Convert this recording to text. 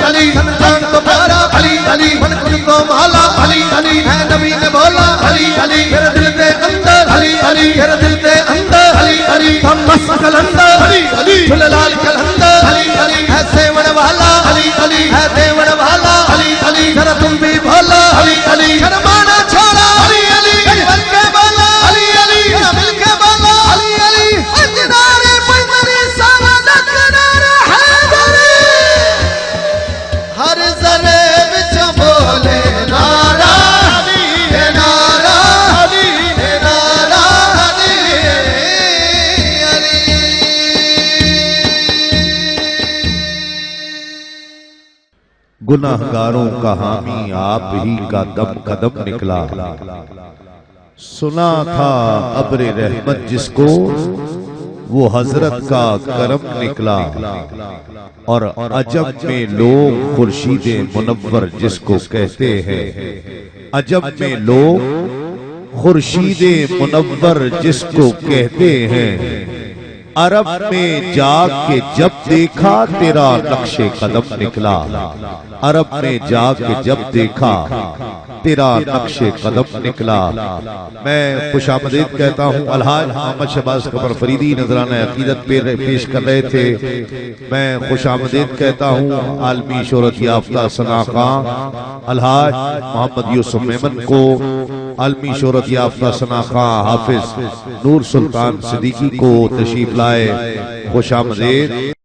अली संतान तो प्यारा अली अली मन कुल को माला अली अली है नबी ने बोला अली अली मेरे दिल के अंदर अली अली मेरे दिल के अंदर अली अली हम मस्त कलंदर अली अली झूलेलाल कलंदर अली अली है सेवन वाला अली अली है देवन वाला अली अली जरा तुम भी बोला अली अली शर्माना छोड़ा अली अली मिल के बोला अली अली मिल के बोला अली अली अंजनारे पैदरी सावधान नारे हैदरी हर जरे विच बोले नारा अली है नारा अली है नारा अली अली। गुनाहगारों का हामी आप ही का दम कदम निकला। सुना था अब्रे रहमत जिसको वो हजरत का करम निकला। और अजब में लोग खुर्शीदे मुनव्वर जिसको कहते हैं, अजब में लोग खुर्शीदे मुनव्वर जिसको कहते हैं। अरब में जाग के जब देखा तेरा नक्शे कदम निकला। अरब में जाग के जब देखा तेरा नक्शे कदम निकला। मैं खुशामदीद कहता हूँ। अलहाज मोहम्मद शहबाज कमर फरीदी नजराना अकीदत पेश कर रहे थे। मैं खुशामदीद कहता हूँ आलमी शोहरत याफ्ता सनाखा अलहाज मोहम्मद यूसुफ मेमन को, आलमी शोहरत याफ्ता सनाखा हाफिज नूर सुल्तान सिद्दीकी को तशरीफ लाए। खुशामदीद।